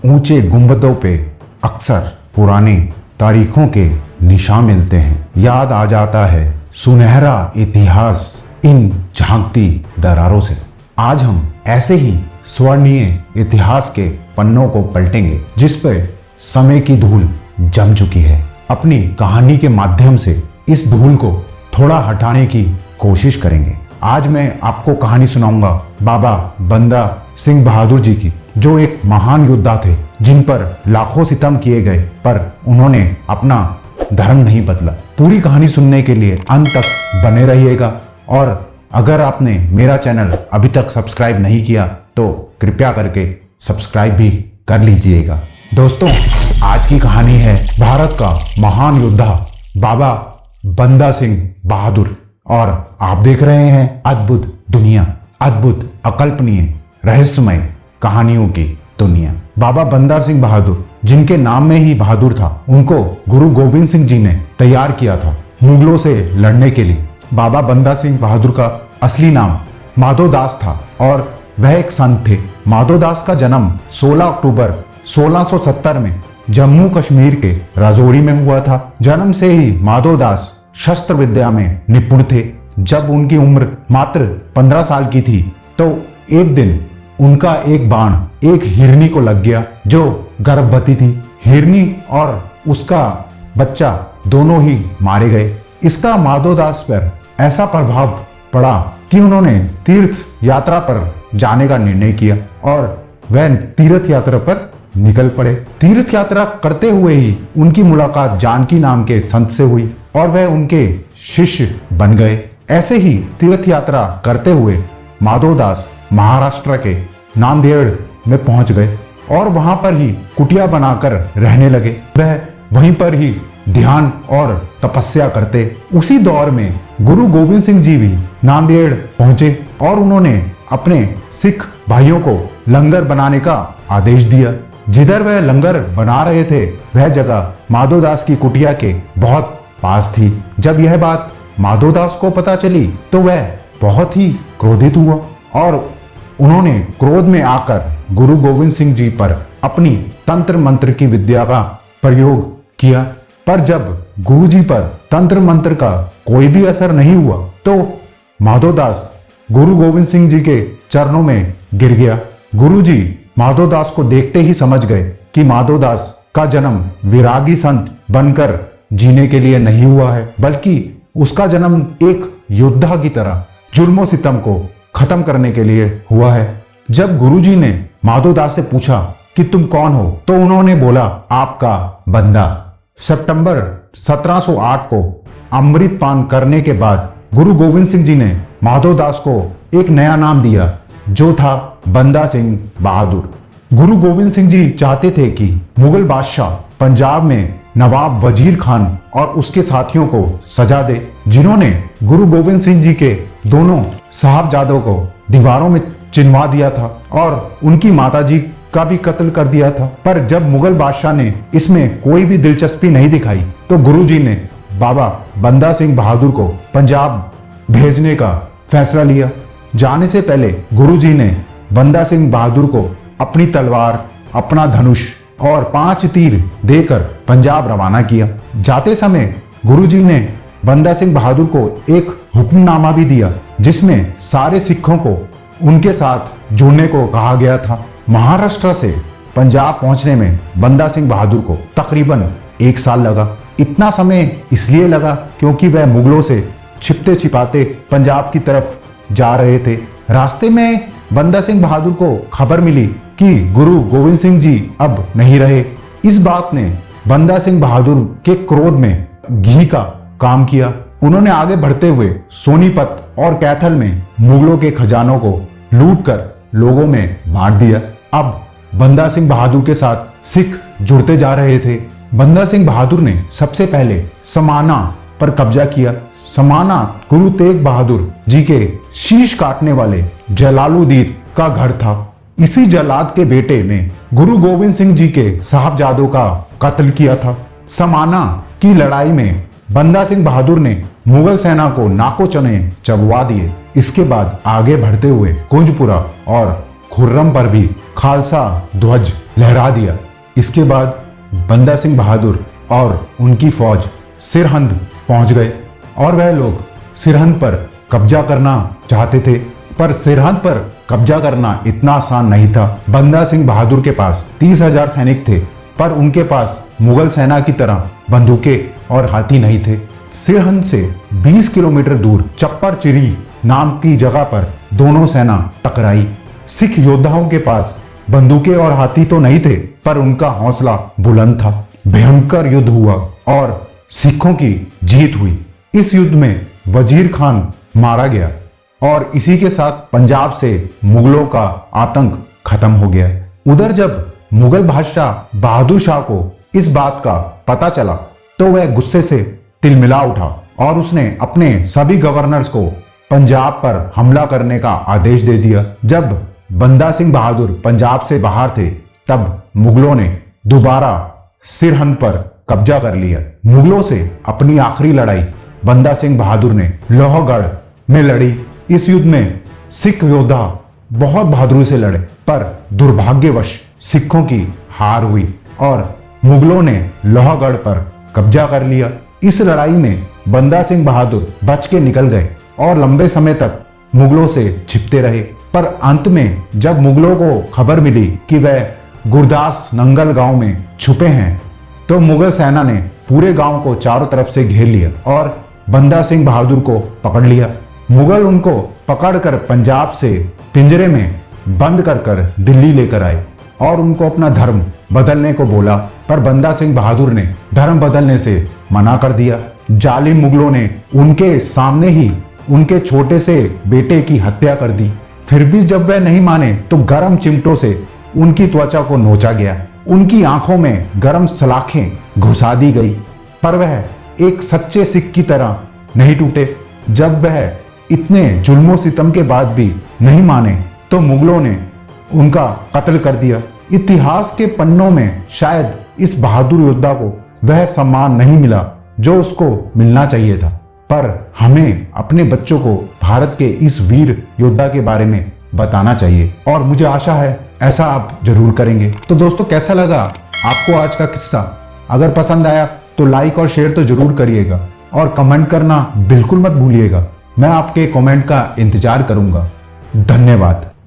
ऊंचे गुंबदों पे अक्सर पुरानी तारीखों के निशान मिलते हैं। याद आ जाता है सुनहरा इतिहास इन झांकती दरारों से। आज हम ऐसे ही स्वर्णीय इतिहास के पन्नों को पलटेंगे जिस पर समय की धूल जम चुकी है। अपनी कहानी के माध्यम से इस धूल को थोड़ा हटाने की कोशिश करेंगे। आज मैं आपको कहानी सुनाऊंगा बाबा बंदा सिंह बहादुर जी की, जो एक महान योद्धा थे जिन पर लाखों सितम किए गए पर उन्होंने अपना धर्म नहीं बदला। पूरी कहानी सुनने के लिए अंत तक बने रहिएगा और अगर आपने मेरा चैनल अभी तक सब्सक्राइब नहीं किया तो कृपया करके सब्सक्राइब भी कर लीजिएगा। दोस्तों, आज की कहानी है भारत का महान योद्धा बाबा बंदा सिंह बहादुर और आप देख रहे हैं अद्भुत दुनिया, अद्भुत अकल्पनीय रहस्यमय कहानियों की दुनिया। बाबा बंदा सिंह बहादुर, जिनके नाम में ही बहादुर था, उनको गुरु गोविंद सिंह जी ने तैयार किया था मुगलों से लड़ने के लिए। बाबा बंदा सिंह बहादुर का असली नाम माधोदास था और वह एक संत थे। माधोदास का जन्म 16 अक्टूबर 1670 में जम्मू कश्मीर के राजौरी में हुआ था। जन्म से ही माधोदास शस्त्र विद्या में निपुण थे। जब उनकी उम्र मात्र 15 साल की थी तो एक दिन उनका एक बाण एक हिरनी को लग गया जो गर्भवती थी। हिरनी और उसका बच्चा दोनों ही मारे गए। इसका माधोदास पर ऐसा प्रभाव पड़ा कि उन्होंने तीर्थ यात्रा पर जाने का निर्णय किया और वह तीर्थ यात्रा पर निकल पड़े। तीर्थ यात्रा करते हुए ही उनकी मुलाकात जानकी नाम के संत से हुई और वह उनके शिष्य बन गए। ऐसे ही तीर्थ यात्रा करते हुए माधोदास महाराष्ट्र के नांदेड़ में पहुंच गए और वहां पर ही कुटिया बनाकर रहने लगे। वह वहीं पर ही ध्यान और तपस्या करते। उसी दौर में गुरु गोविंद सिंह जी भी नांदेड़ पहुंचे और उन्होंने अपने सिख भाइयों को लंगर बनाने का आदेश दिया। जिधर वह लंगर बना रहे थे वह जगह माधोदास की कुटिया के बहुत पास थी। जब यह बात माधोदास को पता चली तो वह बहुत ही क्रोधित हुआ और उन्होंने क्रोध में आकर गुरु गोविंद सिंह जी पर अपनी तंत्र मंत्र की विद्या का प्रयोग किया। पर जब गुरु जी पर तंत्र मंत्र का कोई भी असर नहीं हुआ तो माधोदास गुरु गोविंद सिंह जी के चरणों में गिर गया। गुरु जी माधोदास को देखते ही समझ गए कि माधोदास का जन्म विरागी संत बनकर जीने के लिए नहीं हुआ है, बल्कि उसका जन्म एक योद्धा की तरह जुर्मों सितम को खत्म करने के लिए हुआ है। जब गुरुजी ने माधोदास से पूछा कि तुम कौन हो तो उन्होंने बोला, आपका बंदा। सितंबर 1708 को अमृत पान करने के बाद गुरु गोविंद सिंह जी ने माधोदास को एक नया नाम दिया जो था बंदा सिंह बहादुर। गुरु गोविंद सिंह जी चाहते थे कि मुगल बादशाह पंजाब में नवाब वजीर खान और उसके साथियों को सजा दे, जिन्होंने गुरु गोविंद सिंह जी के दोनों साहबजादों को दीवारों में चिनवा दिया था और उनकी माताजी का भी कत्ल कर दिया था। पर जब मुगल बादशाह ने इसमें कोई भी दिलचस्पी नहीं दिखाई तो गुरुजी ने बाबा बंदा सिंह बहादुर को पंजाब भेजने का फैसला लिया। जाने से पहले गुरुजी ने बंदा सिंह बहादुर को अपनी तलवार, अपना धनुष और 5 तीर देकर पंजाब रवाना किया। जाते समय गुरुजी ने बंदा सिंह बहादुर को एक हुक्मनामा भी दिया जिसमें सारे सिखों को उनके साथ जुड़ने को कहा गया था। महाराष्ट्र से पंजाब पहुंचने में बंदा सिंह बहादुर को तकरीबन 1 साल लगा। इतना समय इसलिए लगा क्योंकि वह मुगलों से छिपते छिपाते पंजाब की तरफ जा रहे थे। रास्ते में बंदा सिंह बहादुर को खबर मिली कि गुरु गोविंद सिंह जी अब नहीं रहे। इस बात ने बंदा सिंह बहादुर के क्रोध में घी का काम किया। उन्होंने आगे बढ़ते हुए सोनीपत और कैथल में मुगलों के खजानों को लूटकर लोगों में बांट दिया। अब बंदा सिंह बहादुर के साथ सिख जुड़ते जा रहे थे। बंदा सिंह बहादुर ने सबसे पहले समाना पर कब्जा किया। समाना गुरु तेग बहादुर जी के शीश काटने वाले जलालुद्दीन का घर था। इसी जलाद के बेटे ने गुरु गोविंद सिंह जी के साहबजादों का कत्ल किया था। समाना की लड़ाई में बंदा सिंह बहादुर ने मुगल सेना को नाको चने चबवा दिए। इसके बाद आगे बढ़ते हुए कुंजपुरा और खुर्रम पर भी खालसा ध्वज लहरा दिया। इसके बाद बंदा सिंह बहादुर और उनकी फौज सिरहिंद पहुंच गए और वह लोग सिरहिंद पर कब्जा करना चाहते थे, पर सिरहिंद पर कब्जा करना इतना आसान नहीं था। बंदा सिंह बहादुर के पास 30,000 सैनिक थे, पर उनके पास मुगल सेना की तरह बंदूकें और हाथी नहीं थे। सिरहिंद से 20 किलोमीटर दूर चप्पर चिरी नाम की जगह पर दोनों सेना टकराई। सिख योद्धाओं के पास बंदूकें और हाथी तो नहीं थे, पर उनका हौसला बुलंद था। भयंकर युद्ध हुआ और सिखों की जीत हुई। इस युद्ध में वजीर खान मारा गया और इसी के साथ पंजाब से मुगलों का आतंक खत्म हो गया। उधर जब मुगल बादशाह बहादुर शाह को इस बात का पता चला तो वह गुस्से से तिलमिला उठा और उसने अपने सभी गवर्नर्स को पंजाब पर हमला करने का आदेश दे दिया। जब बंदा सिंह बहादुर पंजाब से बाहर थे तब मुगलों ने दोबारा सिरहिंद पर कब्जा कर लिया। मुगलों से अपनी आखिरी लड़ाई बंदा सिंह बहादुर ने लोहगढ़ में लड़ी। इस युद्ध में सिख योद्धा बहुत बहादुरी से लड़े, पर दुर्भाग्यवश सिखों की हार हुई और मुगलों ने लोहगढ़ पर कब्जा कर लिया। इस लड़ाई में बंदा सिंह बहादुर बच के निकल गए और लंबे समय तक मुगलों से छिपते रहे, पर अंत में जब मुगलों को खबर मिली कि वह गुरदास नंगल गांव में छुपे हैं, तो मुगल सेना ने पूरे गांव को चारों तरफ से घेर लिया और बंदा सिंह बहादुर को पकड़ लिया। मुगल उनको पकड़कर पंजाब से पिंजरे में बंद कर दिल्ली लेकर आए और उनको अपना धर्म बदलने को बोला, पर बंदा सिंह बहादुर ने धर्म बदलने से मना कर दिया। जालिम मुगलों ने उनके सामने ही उनके छोटे से बेटे की हत्या कर दी। फिर भी जब वह नहीं माने तो गर्म चिमटों से उनकी त्वचा को नोचा गया, उनकी आंखों में गर्म सलाखें घुसा दी गई, पर वह एक सच्चे सिख की तरह नहीं टूटे। जब वह इतने जुल्मों सितम के बाद भी नहीं माने तो मुगलों ने उनका कत्ल कर दिया। इतिहास के पन्नों में शायद इस बहादुर योद्धा को वह सम्मान नहीं मिला जो उसको मिलना चाहिए था, पर हमें अपने बच्चों को भारत के इस वीर योद्धा के बारे में बताना चाहिए और मुझे आशा है ऐसा आप जरूर करेंगे। तो दोस्तों, कैसा लगा आपको आज का किस्सा? अगर पसंद आया तो लाइक और शेयर तो जरूर करिएगा और कमेंट करना बिल्कुल मत भूलिएगा। मैं आपके कमेंट का इंतजार करूंगा। धन्यवाद।